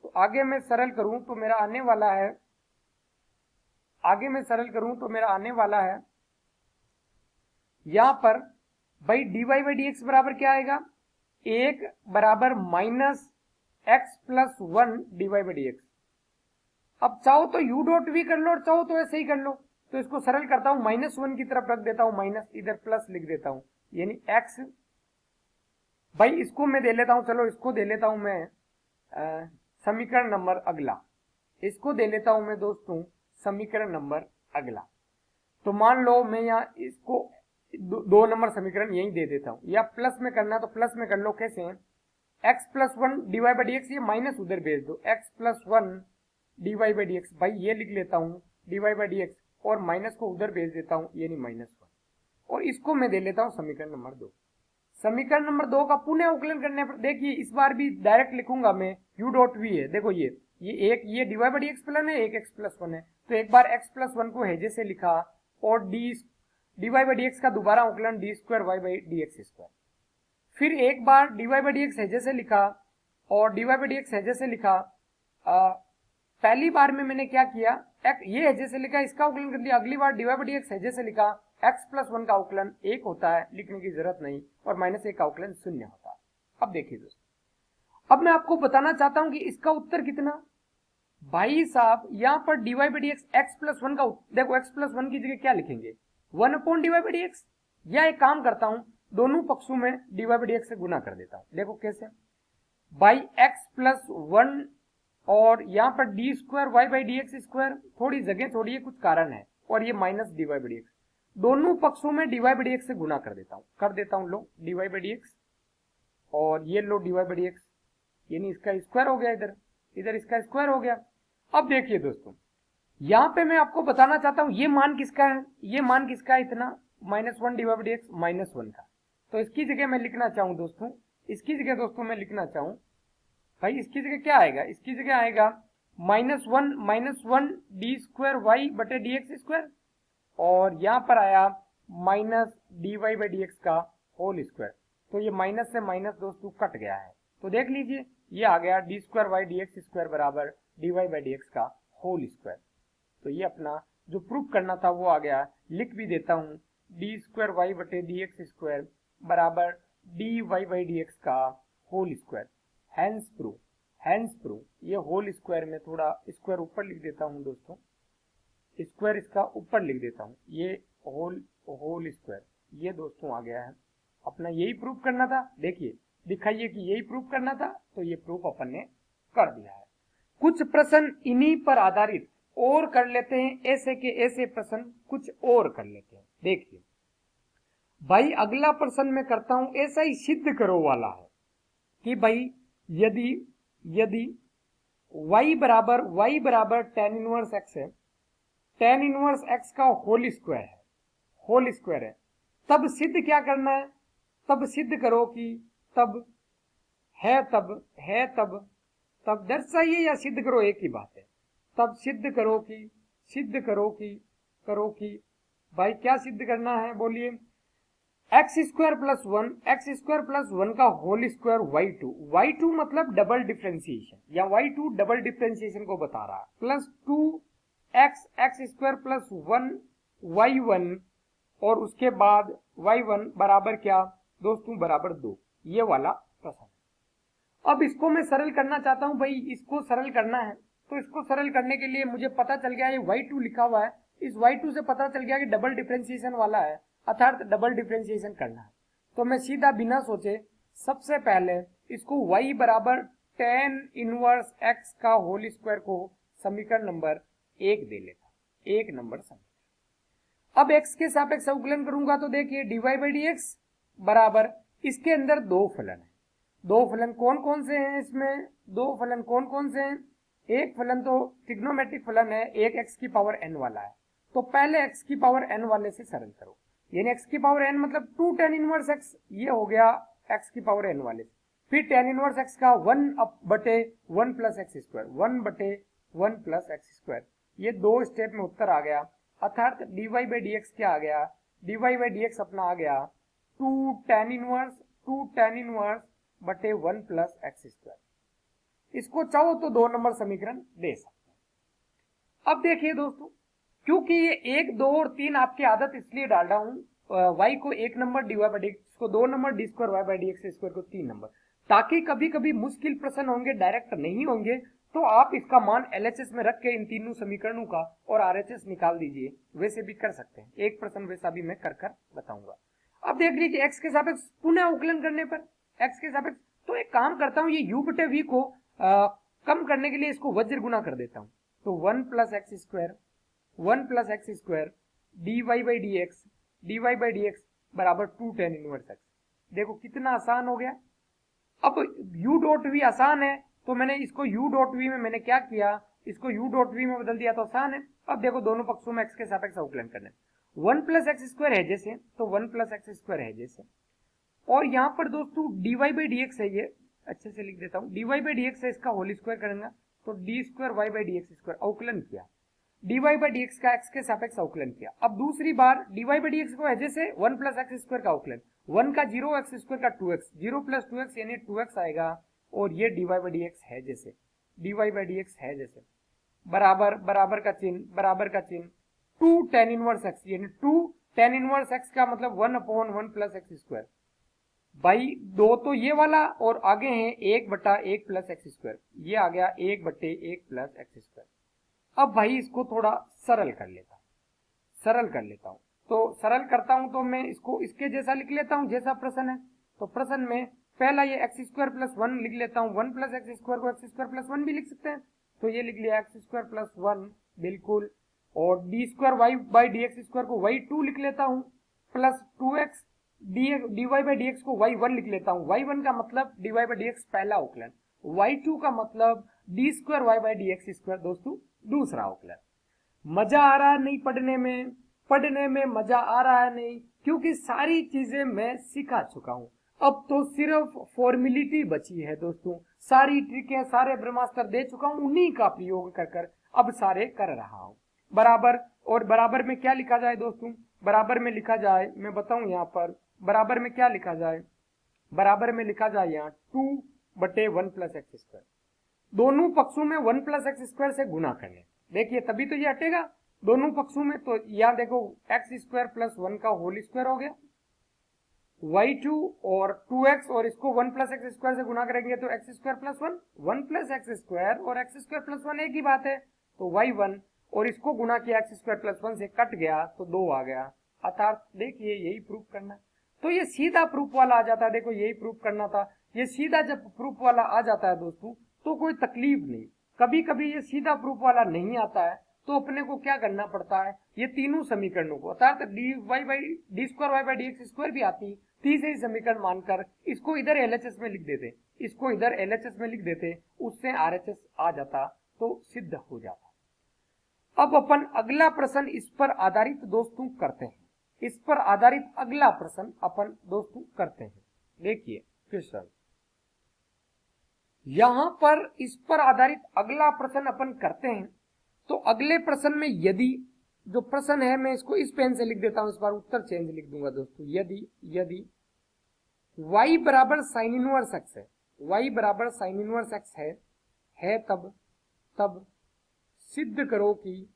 तो आगे मैं सरल करूं तो मेरा आने वाला है, यहां पर भाई D Y by D x बराबर क्या आएगा, 1 बराबर minus X plus 1 D Y by D x. अब चाहो तो u डॉट v कर लो और चाहो तो ऐसे ही कर लो। तो इसको सरल करता हूं, -1 की तरफ रख देता हूं, माइनस इधर प्लस लिख देता हूं, यानी x। भाई इसको मैं दे लेता हूं, चलो इसको दे लेता हूं मैं समीकरण नंबर अगला, इसको दे लेता हूं मैं दोस्तों समीकरण नंबर अगला। तो मान लो मैं यहाँ इसको 2 नंबर समीकरण यही दे देता हूं, या प्लस में करना तो प्लस में कर लो। कैसे है, x plus 1 D Y by D X, ये माइनस उधर भेज दो, x plus 1 D Y by D X. भाई ये लिख लेता हूं D Y by D x, और माइनस को उधर भेज देता हूं, यानी -1, और इसको मैं दे लेता हूं समीकरण नंबर 2। समीकरण नंबर 2 का पुनः अवकलन करने पर देखिए, इस बार भी डायरेक्ट लिखूंगा मैं, u डॉट v है, देखो ये ये D Y by D X प्लन है, एक x प्लस 1 है, तो एक बार x प्लस 1 को हैजे से लिखा, और D Y by D x का दोबारा अवकलन D square Y by D x square. फिर एक बार dy बाई डी एक्स हैजे से लिखा और dy बाई डी एक्स हैजे से लिखा। पहली बार में मैंने क्या किया, ये हैजे से लिखा, इसका अवकलन कर दिया। अगली बार dy बाई डी एक्स हैजे से लिखा, x प्लस 1 का अवकलन 1 होता है, लिखने की जरूरत नहीं, और माइनस 1 का अवकलन 0 होता है। अब देखिए दोस्तों, अब मैं आपको बताना चाहता हूं कि इसका उत्तर कितना। भाई साहब यहां पर dy by D x x plus 1 का, देखो x प्लस 1 की जगह क्या लिखेंगे, 1 upon dy by D x, या एक काम करता हूं, दोनों पक्षों में dy बाई डी एक्स से गुना कर देता हूं। देखो कैसे, बाई x प्लस 1 और यहां पर D square Y by D x square, थोड़ी जगह छोड़िए, कुछ कारण है, और ये minus dy by D X, दोनों पक्षों में dy बाई डी एक्स से गुना कर देता हूं। लो dy बाई डी एक्स, और ये लो dy बाई डी एक्स, यानी इसका स्क्वायर हो गया, इधर इसका स्क्वायर हो गया। अब देखिए दोस्तों, यहां पे मैं आपको बताना चाहता हूं ये मान किसका है, ये मान किसका है, इतना -1 dy बाई डी एक्स -1 का। तो इसकी जगह मैं लिखना चाहूं दोस्तों, इसकी जगह दोस्तों मैं लिखना चाहूं, भाई इसकी जगह क्या आएगा, इसकी जगह आएगा -1 डी स्क्वायर वाई बटे डी एक्स स्क्वायर, और यहां पर आया minus D Y by D x का होल स्क्वायर। तो ये माइनस से माइनस दोस्तों कट गया है, तो देख लीजिए ये आ गया D square Y D x square बराबर D Y by D x का होल स्क्वायर। तो ये अपना जो प्रूफ करना था वो आ गया। लिख भी देता हूं, डी स्क्वायर वाई बटे डी एक्स स्क्वायर बराबर D Y by D x का होल स्क्वायर। हैंस प्रूफ, ये होल स्क्वायर में थोड़ा स्क्वायर ऊपर लिख देता हूं दोस्तों, स्क्वायर इसका ऊपर लिख देता हूं, ये होल स्क्वायर, ये दोस्तों आ गया है। अपना यही प्रूफ करना था, देखिए दिखाइए कि यही प्रूफ करना था, तो ये प्रूफ अपन ने कर दिया है। कुछ प्रश्न इन्हीं पर आधारित और कर लेते हैं, ऐसे के ऐसे प्रश्न कुछ और कर लेते हैं। देखिए भाई अगला प्रश्न मैं करता हूं, ऐसा ही सिद्ध करो वाला है कि भाई यदि y बराबर tan इनवर्स x है, tan इनवर्स x का होल स्क्वायर है, तब सिद्ध क्या करना है, तब सिद्ध करो कि तब दर्शाइए या सिद्ध करो, एक ही बात है। तब सिद्ध करो कि भाई क्या सिद्ध करना है, बोलिए, एक्स स्क्वायर प्लस 1 का होल स्क्वायर y2 मतलब डबल डिफरेंशिएशन, या y2 डबल डिफरेंशिएशन को बता रहा है, plus 2x square plus 1 y1, और उसके बाद y1 बराबर क्या दोस्तों, बराबर 2। ये वाला प्रश्न। अब इसको मैं सरल करना चाहता हूं, भाई इसको सरल करना है, तो इसको सरल करने के लिए मुझे पता चल गया ये y2 लिखा हुआ है, इस y2 से पता चल गया कि डबल डिफरेंशिएशन वाला है, अर्थात डबल डिफरेंशिएशन करना है। तो मैं सीधा बिना सोचे सबसे पहले इसको y बराबर tan इनवर्स x का होल स्क्वायर को समीकरण नंबर 1 दे लेता, 1 नंबर समीकरण। अब x के सापेक्ष अवकलन करूंगा, तो देखिए dy बाई डी एक्स बराबर, इसके अंदर दो फलन है, दो फलन कौन कौन से हैं इसमें, दो फलन कौन कौन से हैं, एक फलन तो ट्रिग्नोमेट्रिक फलन है, एक x की पावर n वाला है, तो पहले x की पावर n वाले से सरल करो, यानी x की पावर n मतलब 2 tan इनवर्स x, ये हो गया x की पावर n वाले से, फिर tan इनवर्स x का 1 बटे 1 प्लस एक्स स्क्वायर, 1 बटे 1 प्लस एक्स स्क्वायर, ये दो स्टेप में उत्तर आ गया, अर्थात dy बाई डी एक्स क्या आ गया, dy बाई डी एक्स अपना आ गया 2 tan इनवर्स बटे 1 प्लस एक्स स्क्वायर। इसको चाहो तो 2 नंबर समीकरण दे सकते हैं। अब देखिए दोस्तों, क्योंकि ये 1, 2 और 3 आपकी आदत इसलिए डाल रहा हूं, y को 1 number, dy by D X को 2 number, D square Y by D x square को 3 नंबर, ताकि कभी कभी मुश्किल प्रश्न होंगे, डायरेक्ट नहीं होंगे, तो आप इसका मान LHS में रख के इन तीनों समीकरणों का और RHS निकाल दीजिए, वैसे भी कर सकते हैं। एक प्रश्न वैसा भी मैं कर बताऊंगा। अब देख लीजिए x के सापेक्ष पुनः अवकलन करने पर, x के सापेक्ष, तो एक काम करता हूं, ये u बटे v को कम करने के लिए इसको वज्र गुना कर देता हूं, तो 1 plus X square dy by D x बराबर 2 tan इनवर्स x। देखो कितना आसान हो गया। अब u डॉट v आसान है, तो मैंने इसको u डॉट v में मैंने क्या किया, इसको u डॉट v में बदल दिया, तो आसान है। अब देखो दोनों पक्षों में x के सापेक्ष अवकलन करना है, 1 प्लस एक्स स्क्वायर है जैसे, तो 1 प्लस एक्स स्क्वायर है जैसे, और यहाँ पर दोस्तों dy बाई डी एक्स है, ये अच्छे से लिख देता हूँ, dy बाई डी एक्स है, इसका होल स्क्वायर करेंगे, तो D square Y by D x square अवकलन किया, dy बाई डी एक्स का x के सापेक्ष अवकलन किया। अब दूसरी बार dy बाई डी एक्स को है जैसे 1 प्लस एक्स स्क्वायर का अवकलन, 1 का 0, एक्स स्क्वायर का 2x, 0 प्लस 2x यानी 2x आएगा, और ये dy बाई डी एक्स है जैसे, dy बाई डी एक्स है जैसे, बराबर बराबर का चिन्ह, बराबर का चिन्ह, 2 tan इनवर्स x, यानी 2 tan इनवर्स x का मतलब 1/1 प्लस एक्स स्क्वायर, भाई दो तो ये वाला और आगे है 1/1 प्लस एक्स स्क्वायर, ये आ गया 1/1 प्लस एक्स स्क्वायर। अब भाई इसको थोड़ा सरल कर लेता हूं, सरल कर लेता हूं, तो सरल करता हूं तो मैं इसको इसके जैसा लिख लेता हूं जैसा प्रश्न है। तो प्रश्न में पहला ये एक्स स्क्वायर प्लस 1 लिख लेता हूं, 1 प्लस एक्स स्क्वायर को एक्स स्क्वायर प्लस 1 भी लिख सकते हैं, तो ये लिख लिया एक्स स्क्वायर प्लस 1 बिल्कुल, और D square Y by D x square को वाई 2 लिख लेता हूं, plus 2x D Y by D X को वाई 1 लिख लेता हूं, वाई 1 का मतलब D Y by D X पहला अवकलन, वाई 2 का मतलब D square Y by D x square दोस्तों दूसरा अवकलन। मजा आ रहा है नहीं पढ़ने में, पढ़ने में मजा आ रहा है नहीं, क्योंकि सारी चीजें मैं सिखा चुका हूं, अब तो सिर्फ फॉर्मेलिटी बची है दोस्तों, सारी ट्रिकें सारे ब्रह्मास्त्र दे चुका हूं, उन्हीं का प्रयोग कर कर अब सारे कर रहा हूं। बराबर, और बराबर में क्या लिखा जाए दोस्तों, बराबर में लिखा जाए, मैं बताऊं यहाँ पर बराबर में क्या लिखा जाए, बराबर में लिखा जाए यहाँ 2/1 प्लस एक्स स्क्वायर, दोनों पक्षों में 1 प्लस एक्स स्क्वायर से गुना करने, देखिए तभी तो ये हटेगा दोनों पक्षों में, तो यहाँ देखो एक्स स्क्वायर प्लस 1 का होल स्क्वायर हो गया, y2 और 2x और इसको 1 प्लस एक्स स्क्वायर से गुना करेंगे तो x square plus 1, 1 plus X square और एक्स स्क्वायर प्लस 1 एक ही बात है, तो y1 और इसको गुना किया एक्स स्क्वायर प्लस 1 से कट गया तो 2 आ गया, अर्थात देखिए यही प्रूफ करना, तो ये सीधा प्रूफ वाला आ जाता है, देखो यही प्रूफ करना था, ये सीधा जब प्रूफ वाला आ जाता है दोस्तों तो कोई तकलीफ नहीं, कभी कभी ये सीधा प्रूफ वाला नहीं आता है तो अपने को क्या करना पड़ता है, ये तीनों समीकरणों को अर्थात D Y by D square Y by D x square भी आती, तीसरे समीकरण मानकर इसको इधर एलएचएस में लिख देते, इसको इधर एलएचएस में लिख देते, उससे आरएचएस आ जाता तो सिद्ध हो जाता। अब अपन अगला प्रश्न इस पर आधारित दोस्तों करते हैं, इस पर आधारित अगला प्रश्न अपन दोस्तों करते हैं। देखिए क्वेश्चन यहां पर इस पर आधारित अगला प्रश्न अपन करते हैं, तो अगले प्रश्न में यदि जो प्रश्न है मैं इसको इस पेन से लिख देता हूं, इस बार उत्तर चेंज लिख दूंगा दोस्तों, यदि y बराबर साइन इनवर्स एक्स है, y बराबर साइन इनवर्स एक्स है तब सिद्ध करो कि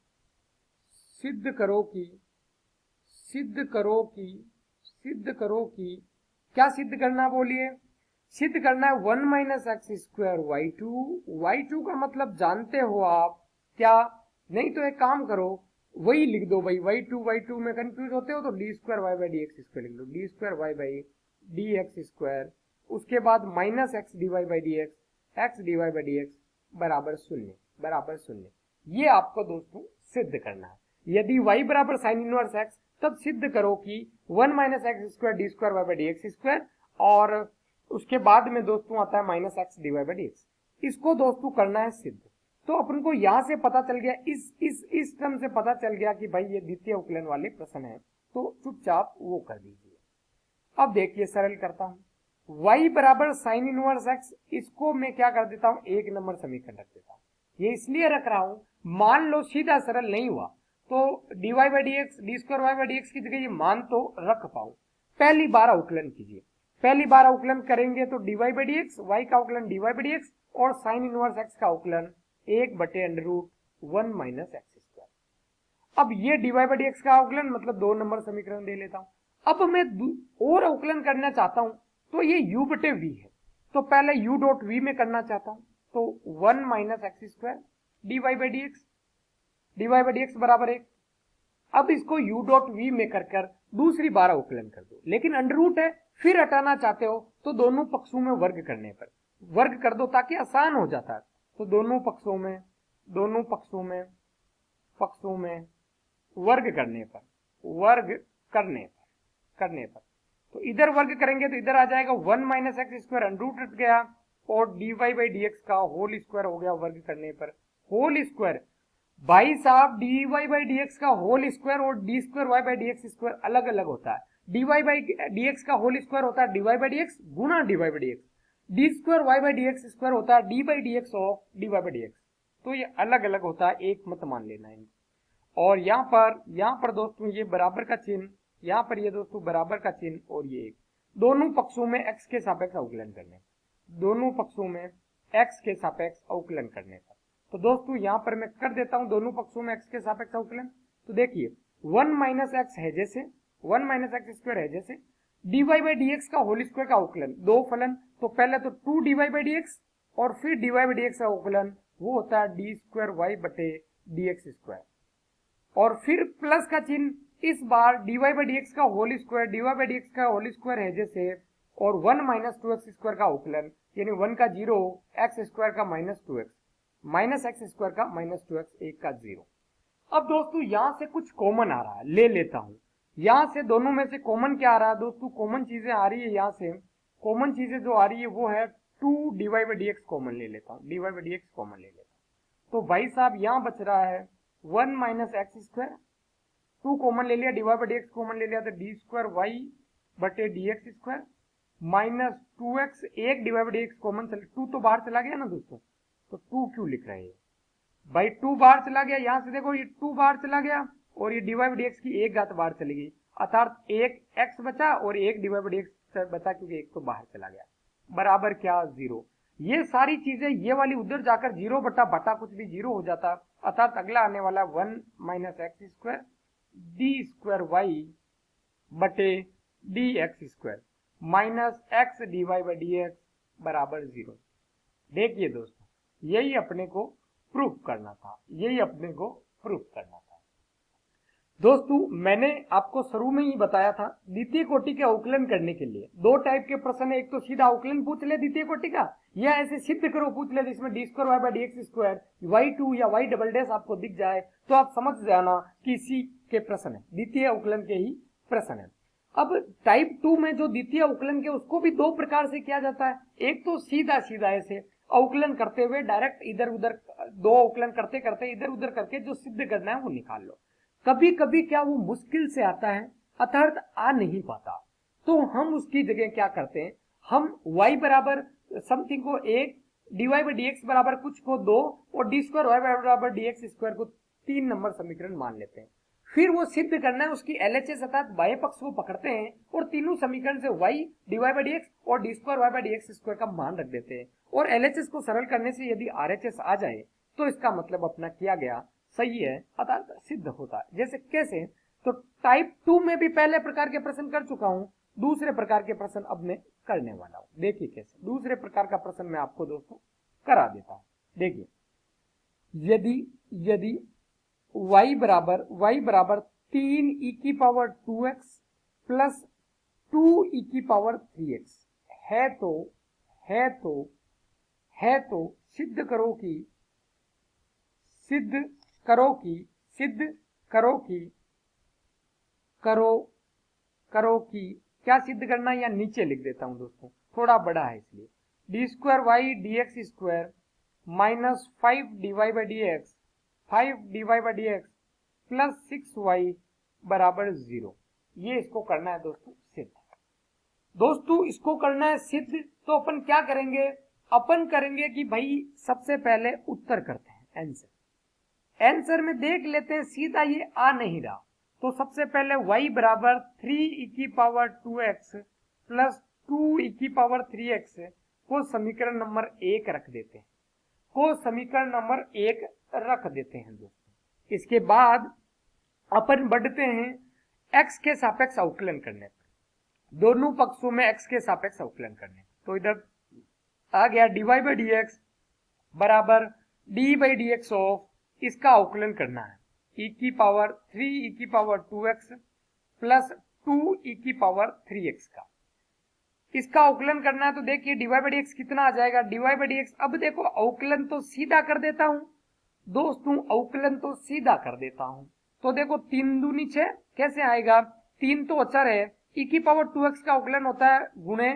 क्या सिद्ध करना बोलिए, सिद्ध करना है 1 माइनस एक्स स्क्वायर y2 का मतलब जानते हो आप क्या, नहीं तो एक काम करो वही लिख दो भाई, y2 में कंफ्यूज होते हो तो D square Y by D x square लिख लो, D square Y by D x square, उसके बाद minus X D Y by D x D Y by D x बराबर 0, ये आपको दोस्तों सिद्ध करना है। यदि y बराबर साइन इनवर्स एक्स तब सिद्ध करो कि 1 minus x square D square Y by D x square, और उसके बाद में दोस्तों आता है minus X D Y by D X, इसको दोस्तों करना है सिद्ध। तो अपन को यहां से पता चल गया, इस टर्म से पता चल गया कि भाई ये द्वितीय अवकलन वाले प्रश्न है, तो चुपचाप वो कर दीजिए। अब देखिए सरल करता हूं, y बराबर साइन इनवर्स एक्स, इसको मैं क्या कर देता हूं 1 नंबर समीकरण रख देता हूं, ये इसलिए रख रहा हूं मान लो सीधा सरल नहीं हुआ तो D Y by D x d square Y by D x की जगह ये मान तो रख पाऊं, पहली बार अवकलन कीजिए, पहली बार अवकलन करेंगे तो D Y by D x, y का अवकलन d Y by D x और साइन इनवर्स एक्स का अवकलन 1/√1 माइनस एक्स स्क्वायर। अब ये D Y by D x का अवकलन मतलब 2 नंबर समीकरण दे लेता हूं। अब मैं और अवकलन करना चाहता हूं तो ये u बटे v है, तो पहले u डॉट v में करना चाहता हूं, तो 1 minus x square d Y by D x बराबर 1। अब इसको u डॉट v में कर दूसरी बार अवकलन कर दो, लेकिन अंडर रूट है, फिर हटाना चाहते हो तो दोनों पक्षों में वर्ग करने पर वर्ग कर दो ताकि आसान हो जाता है, तो दोनों पक्षों में वर्ग करने पर तो इधर वर्ग करेंगे तो इधर आ जाएगा 1 minus x square under root हट गया और D Y by D x का होल स्क्वायर हो गया वर्ग करने पर, होल स्क्वायर भाई साहब d Y by D x का होल स्क्वायर और D square Y by D x square अलग अलग होता है, D Y by D x का होल स्क्वायर होता है D Y by D x गुना D Y by D x, d square Y by D x square होता है d by D x of d Y by D x, तो ये अलग अलग होता है, एक मत मान लेना है। और यहाँ पर दोस्तों ये बराबर का चिन्ह, यहाँ पर ये दोस्तों बराबर का चिन्ह और ये एक, दोनों पक्षों में x के सापेक्ष अवकलन करने, दोनों पक्षों में x के सापेक्ष अवकलन करने का। तो दोस्तों यहाँ पर मैं कर देता हूं दोनों पक्षों में x के सापेक्ष अवकलन। तो देखिए 1 माइनस एक्स है जैसे 1 माइनस एक्स स्क्वायर है जैसे dy बाई डी एक्स का होल स्क्वायर का अवकलन, दो फलन, तो पहले तो 2 dy बाई डी एक्स और फिर dy बाई डी एक्स का अवकलन, वो होता है डी स्क्वायर वाई बटे डी एक्स स्क्वायर, और फिर प्लस का चिन्ह, इस बार dy बाई डी एक्स का whole square, dy by D x का होल स्क्वायर है जैसे, और 1 माइनस 2x स्क्वायर का अवकलन, यानी 1 का 0, एक्स स्क्वायर का minus 2x, minus x square का माइनस 2x, 1 का 0। अब दोस्तों यहां से कुछ कॉमन आ रहा है, ले लेता हूं। यहां से दोनों में से कॉमन क्या आ रहा है दोस्तों? कॉमन चीजें आ रही है, यहां से कॉमन चीजें जो आ रही है वो है 2 dy by D x common ले लेता हूं, dy by D x common ले लेता हूं। तो भाई साहब यहां बच रहा है 1 माइनस एक्स स्क्वायर, 2 कॉमन ले लिया, dy by D x common ले लिया, तो डी स्क्वायर वाई बटे D x square minus 2x, 1 dy by D x common चले, 2 तो बाहर चला गया ना दोस्तों, तो 2 क्यों लिख रहे हैं भाई? 2 बाहर चला गया, यहां से देखो ये 2 बाहर चला गया और ये dy बाई डी एक्स की 1 घात बाहर चली गई, अर्थात 1 x बचा और 1 dy बाई डी एक्स बचा, क्योंकि 1 तो बाहर चला गया, बराबर क्या? 0। ये सारी चीजें ये वाली उधर जाकर 0 बटा बटा कुछ भी 0 हो जाता, अर्थात अगला आने वाला 1 minus x square D square Y बटे D x square minus X D Y by D x बराबर 0। देखिए दोस्तों यही अपने को प्रूफ करना था, यही अपने को प्रूफ करना था। दोस्तों मैंने आपको शुरू में ही बताया था, द्वितीय कोटि के अवकलन करने के लिए 2 टाइप के प्रश्न है। एक तो सीधा अवकलन पूछ ले द्वितीय कोटि का, या ऐसे सिद्ध करो पूछ ले जिसमें d square Y by D x square y2 या y डबल डैश आपको दिख जाए, तो आप समझ जाना कि इसी के प्रश्न है, द्वितीय अवकलन के ही प्रश्न है। अब टाइप 2 में जो द्वितीय अवकलन के उसको भी 2 प्रकार से किया जाता है। एक तो सीधा सीधा ऐसे अवकलन करते हुए डायरेक्ट इधर उधर, 2 अवकलन करते करते इधर उधर करके जो सिद्ध करना है वो निकाल लो। कभी कभी क्या वो मुश्किल से आता है, अर्थात आ नहीं पाता, तो हम उसकी जगह क्या करते हैं, हम y बराबर समथिंग को 1, dy बाई डी एक्स बराबर कुछ को 2 और डी स्क्वायर वाई बराबर डी एक्स स्क्वायर को 3 नंबर समीकरण मान लेते हैं। फिर वो सिद्ध करना है, उसकी LHS अर्थात बाह्य पक्ष को पकड़ते हैं और तीनों समीकरण से y dy by D x और D square Y by D x square का मान रख देते हैं, और LHS को सरल करने से यदि RHS आ जाए तो इसका मतलब अपना किया गया सही है, अर्थात सिद्ध होता है। जैसे कैसे? तो टाइप 2 में भी पहले प्रकार के प्रश्न कर चुका हूं, दूसरे प्रकार के प्रश्न अब मैं करने वाला हूं। देखिए कैसे दूसरे प्रकार का प्रश्न मैं आपको दोस्तों करा देता हूं। देखिए यदि y बराबर 3 e की पावर 2x प्लस 2 e की पावर 3x है तो सिद्ध करो कि क्या सिद्ध करना है, या नीचे लिख देता हूं दोस्तों, थोड़ा बड़ा है इसलिए, d square Y D x square minus 5 d Y by D x, 5 d Y by D x plus 6y बराबर 0। ये इसको करना है दोस्तों सिद्ध। दोस्तों इसको करना है सिद्ध, तो अपन क्या करेंगे, अपन करेंगे कि भाई सबसे पहले उत्तर करते हैं, आंसर में देख लेते हैं, सीधा ये आ नहीं रहा, तो सबसे पहले y बराबर 3 e की पावर 2x प्लस 2 e की पावर 3x को समीकरण नंबर 1 रख देते हैं, दोस्तों। इसके बाद अपन बढ़ते हैं x के सापेक्ष अवकलन करने पर, दोनों पक्षों में x के सापेक्ष अवकलन करने। तो इधर आ गया dy बाई डी एक्स बराबर d by D x of, इसका अवकलन करना है e की पावर 3 e की पावर 2x प्लस 2 e की पावर 3x का, इसका अवकलन करना है। तो देखिए dy बाई डी एक्स कितना आ जाएगा, dy बाई डी एक्स, अब देखो अवकलन तो सीधा कर देता हूं दोस्तों, अवकलन तो सीधा कर देता हूं, तो देखो 3 दूनी 6 कैसे आएगा, 3 तो अचर है, e की पावर 2x का अवकलन होता है गुणे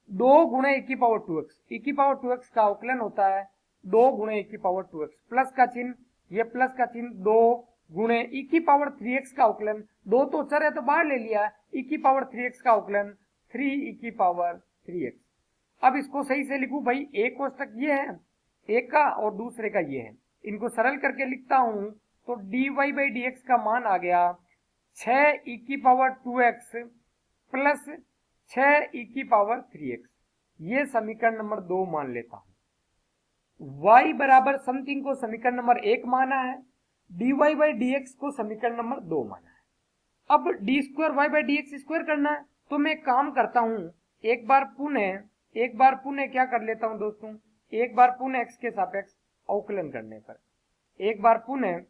2 गुणे e की पावर 2x, e की पावर 2x का अवकलन होता है 2 गुणे e की पावर 2x, प्लस का चिन्ह, ये प्लस का चिन्ह 2 गुणे e की पावर 3x का अवकलन, 2 तो अचर है तो बाहर ले लिया, e की पावर 3x का अवकलन 3 e की पावर 3x। अब इसको सही से लिखूं भाई, एक कोष्टक ये है एक का और दूसरे का ये है, इनको सरल करके लिखता हूं, तो dy बाई डी एक्स का मान आ गया 6 e की पावर 2x प्लस 6 e की पावर 3x, ये समीकरण नंबर 2 मान लेता हूं। y बराबर समथिंग को समीकरण नंबर 1 माना है, dy बाई dx को समीकरण नंबर 2 माना है। अब d square Y by D x square करना है, तो मैं काम करता हूं, एक बार पुनः क्या कर लेता हूं दोस्तों, एक बार पुनः x के सापेक्ष अवकलन करने पर, एक बार पुनः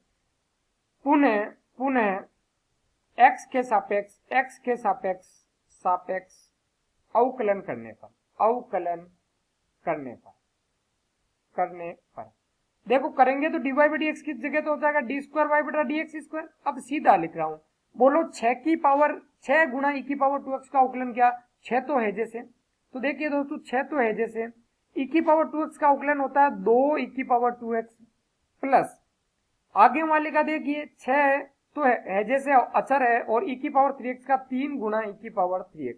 x के सापेक्ष अवकलन करने पर देखो करेंगे तो D Y by D x की जगह तो हो जाएगा डी स्क्वायर वाई बटा डी एक्स स्क्वायर। अब सीधा लिख रहा हूं, बोलो 6 गुणा ई की पावर 2x का अवकलन क्या, 6 तो है जैसे, तो देखिए दोस्तों 6 तो है जैसे, ई की पावर 2x का अवकलन होता है 2 ई की पावर 2x प्लस आगे वाले का देखिए 6 तो है जैसे अचर है, और ई की पावर 3x का 3 गुणा ई की पावर 3x,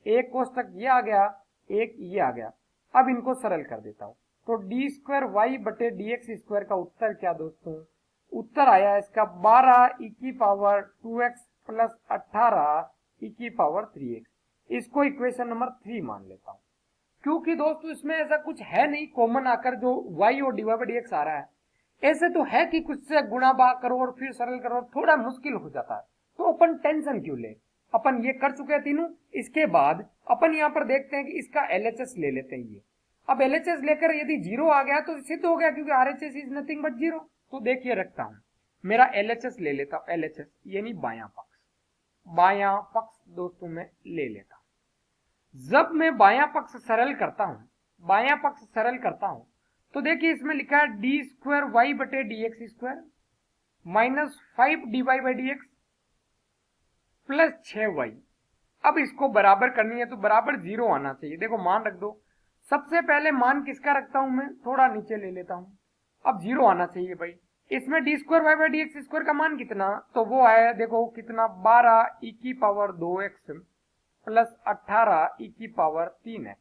एक कोष्टक ये आ गया, एक ये आ गया। अब इनको सरल कर देता हूं, तो डी स्क्वायर वाई बटे डी एक्स स्क्वायर का उत्तर क्या दोस्तों, उत्तर आया इसका 12 ई की पावर 2x प्लस 18 ई की पावर 3x। इसको इक्वेशन नंबर 3 मान लेता हूं, क्योंकि दोस्तों इसमें ऐसा कुछ है नहीं कॉमन आकर जो y और D Y by D X आ रहा है। ऐसे तो है कि कुछ से गुणा भाग करो और फिर सरल करो, थोड़ा मुश्किल हो जाता है, तो अपन टेंशन क्यों ले, अपन ये कर चुके हैं तीनों। इसके बाद अपन यहाँ पर देखते हैं कि इसका LHS ले लेते हैं ये। अब LHS लेकर यदि 0 आ गया तो सिद्ध हो गया, क्योंकि RHS इज नथिंग बट 0। तो देखिए रखता हूं, मेरा LHS ले लेता हूं, LHS यानी बायां पक्ष दोस्तों मैं ले लेता हूं। जब मैं बायां पक्ष सरल करता हूं तो देखिए इसमें लिखा है डी स्क्वायर वाई बटे D x square minus 5 d Y by D x plus 6y। अब इसको बराबर करनी है तो बराबर 0 आना चाहिए। देखो मान रख दो, सबसे पहले मान किसका रखता हूं मैं, थोड़ा नीचे ले लेता हूं। अब 0 आना चाहिए भाई। इसमें D square Y by D x square का मान कितना, तो वो है देखो कितना 12 ई की पावर 2x प्लस 18 ई की पावर 3x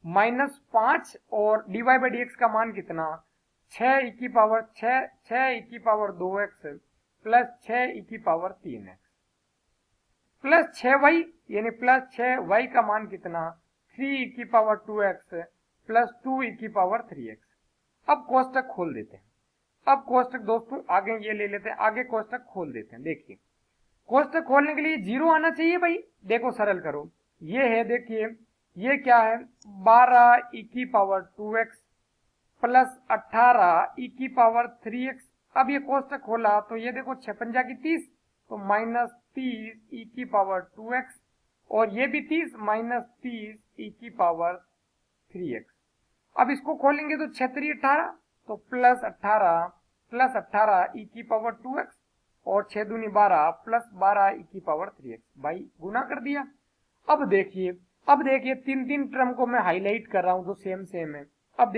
माइनस 5, और D Y by D x का मान कितना 6 ई की पावर 2x प्लस 6 ई की पावर 3x प्लस 6y, यानी प्लस 6y का मान कितना 3 ई की पावर 2x प्लस 2 ई की पावर 3x। अब कोष्टक खोल देते हैं। अब कोष्टक दोस्तों आगे ये ले लेते हैं, आगे कोष्टक खोल देते हैं। देखिए कोष्टक खोलने के लिए 0 आना चाहिए भाई। देखो सरल करो, ये है देखिए ये क्या है 12 ई की पावर 2x प्लस 18 ई की पावर 3x। अब ये कोष्टक खोला तो ये देखो 6 पंजा की 30, तो माइनस 30 ई की पावर 2x, और ये भी 30 माइनस 30 ई की पावर 3x। अब इसको खोलेंगे तो 6 3 18, तो प्लस 18 ई की पावर 2x और 6 दूनी 12 प्लस 12 ई की पावर 3x। भाई गुना कर दिया। अब देखिए 3 टर्म को मैं हाईलाइट कर रहा हूं जो सेम है। अब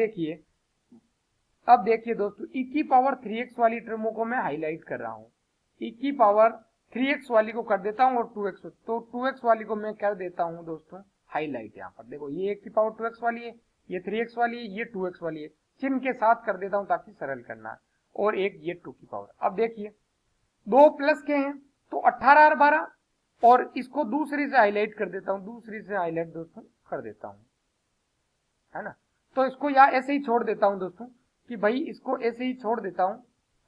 देखिए दोस्तों ई की पावर 3x वाली टर्मों को मैं हाईलाइट कर रहा हूं। ई की पावर 3x वाली को कर देता हूं और 2x, तो 2x वाली को मैं कर देता हूं दोस्तों हाईलाइट। यहाँ पर देखो ये 1 की पावर 2x वाली है, ये 3x वाली है, ये 2x वाली है, चिन्ह के साथ कर देता हूं ताकि सरल करना है, और एक ये 2 की पावर। अब देखिए 2 प्लस के हैं तो 18 और 12, और इसको दूसरी से हाईलाइट कर देता हूं, दोस्तों कर देता हूं, है ना। तो इसको या ऐसे ही छोड़ देता हूं दोस्तों कि भाई इसको ऐसे ही छोड़ देता हूं,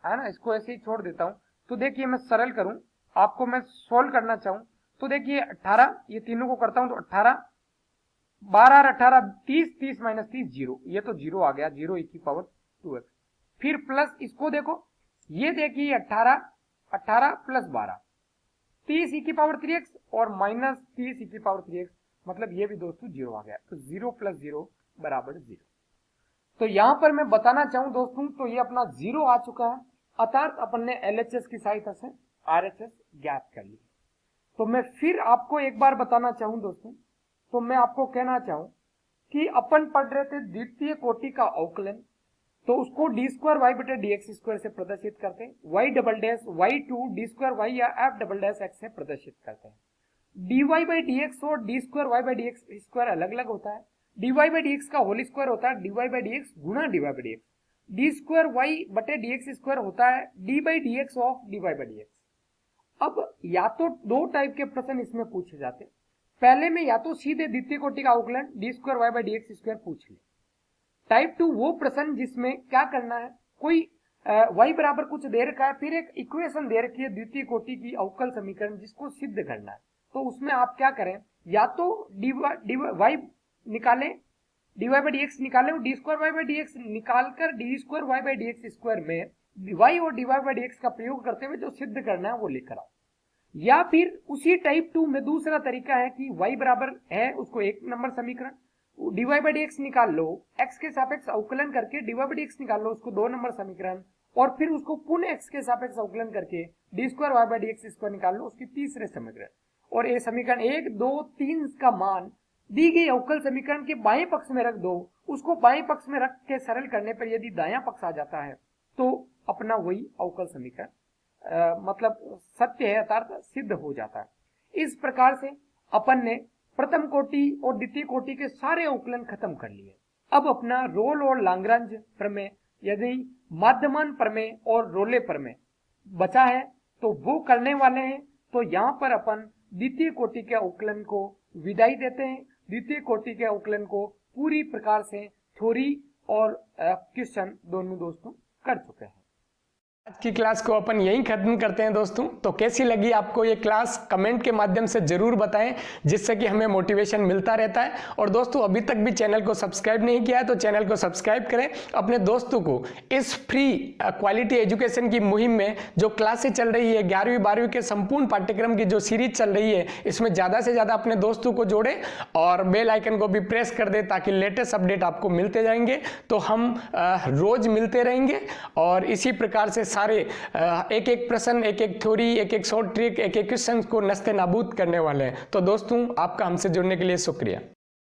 है ना, इसको ऐसे ही छोड़ देता हूं। तो देखिए मैं सरल करूं, आपको मैं सोल्व करना चाहूं तो देखिए 18, ये तीनों को करता हूं तो 18 12 और 18 30, 30 माइनस 30 0, ये तो 0 आ गया, 0 ई की पावर 2x। फिर प्लस इसको देखो, ये देखिए 18 प्लस 12 30 ई की पावर 3x और माइनस 30 ई की पावर 3x, मतलब ये भी दोस्तों 0 आ गया। तो 0 प्लस 0 बराबर 0। तो यहां पर मैं बताना चाहूं दोस्तों, तो ये अपना 0 आ चुका है, अर्थात अपन ने LHS की सहायता से RHS ज्ञात कर ली। तो मैं फिर आपको एक बार बताना चाहूं दोस्तों, तो मैं आपको कहना चाहूं कि अपन पढ़ रहे थे द्वितीय कोटि का अवकलन, तो उसको डी स्क्वायर वाई बटे डी एक्स स्क्वायर से प्रदर्शित करते हैं, Y double dash Y two D square Y या एफ डबल डैश एक्स से प्रदर्शित करते हैं। D Y by D x और D square Y by D x square अलग अलग होता है। D Y by D x का होल स्क्वायर होता है D Y by D x गुना D Y by D x. D square Y बटे डी एक्स स्क्वायर होता है d by D x of d Y by D x. अब या तो दो टाइप के प्रश्न इसमें पूछे जाते हैं, पहले में या तो सीधे द्वितीय कोटि का अवकलन D square Y by D x square पूछ ले। टाइप 2 वो प्रश्न जिसमें क्या करना है, कोई y बराबर कुछ दे रखा है, फिर एक इक्वेशन दे रखी है द्वितीय कोटि की अवकल समीकरण जिसको सिद्ध करना है। तो उसमें आप क्या करें, या तो वाई निकालें, D Y by D X निकालें और D square Y by D X निकालकर D square Y by D x square में वाई और D Y by D x का प्रयोग करते हुए जो सिद्ध करना है वो लेकर आओ। या फिर उसी टाइप 2 में दूसरा तरीका है कि y बराबर है उसको 1 नंबर समीकरण, dy बाई डी एक्स निकाल लो, x के सापेक्ष अवकलन करके dy बाई डी एक्स निकाल लो उसको 2 नंबर समीकरण, और फिर उसको पुनः x के सापेक्ष अवकलन करके d square Y by D x square निकाल लो उसकी तीसरे समीकरण। और ये समीकरण 1 2 3 का मान दी गई अवकल समीकरण के बाएं पक्ष में रख दो, उसको बाएं पक्ष में रख के सरल करने पर यदि दायां पक्ष आ जाता है तो अपना वही अवकल समीकरण मतलब सत्य है अर्थात सिद्ध हो जाता है। इस प्रकार से अपन ने प्रथम कोटि और द्वितीय कोटि के सारे अवकलन खत्म कर लिए। अब अपना रोल और लाग्रांज प्रमेय यदि माध्यमान प्रमेय और रोले प्रमेय बचा है तो वो करने वाले हैं। तो यहाँ पर अपन द्वितीय कोटि के अवकलन को विदाई देते हैं। द्वितीय कोटि के अवकलन को पूरी प्रकार से थ्योरी और क्वेश्चन दोनों दोस्तों कर चुके हैं। आज की क्लास को अपन यहीं खत्म करते हैं दोस्तों। तो कैसी लगी आपको ये क्लास कमेंट के माध्यम से जरूर बताएं, जिससे कि हमें मोटिवेशन मिलता रहता है। और दोस्तों अभी तक भी चैनल को सब्सक्राइब नहीं किया है तो चैनल को सब्सक्राइब करें। अपने दोस्तों को इस फ्री क्वालिटी एजुकेशन की मुहिम में जो क्लासें चल रही है 11वीं 12वीं के संपूर्ण पाठ्यक्रम की जो सीरीज चल रही है इसमें ज़्यादा से ज़्यादा अपने दोस्तों को जोड़ें और बेल आइकन को भी प्रेस कर दें ताकि लेटेस्ट अपडेट आपको मिलते जाएंगे। तो हम रोज मिलते रहेंगे और इसी प्रकार से सारे एक एक प्रश्न, एक एक थ्योरी, एक एक शॉर्ट ट्रिक, एक एक क्वेश्चन को नस्ते नाबूद करने वाले हैं। तो दोस्तों आपका हमसे जुड़ने के लिए शुक्रिया।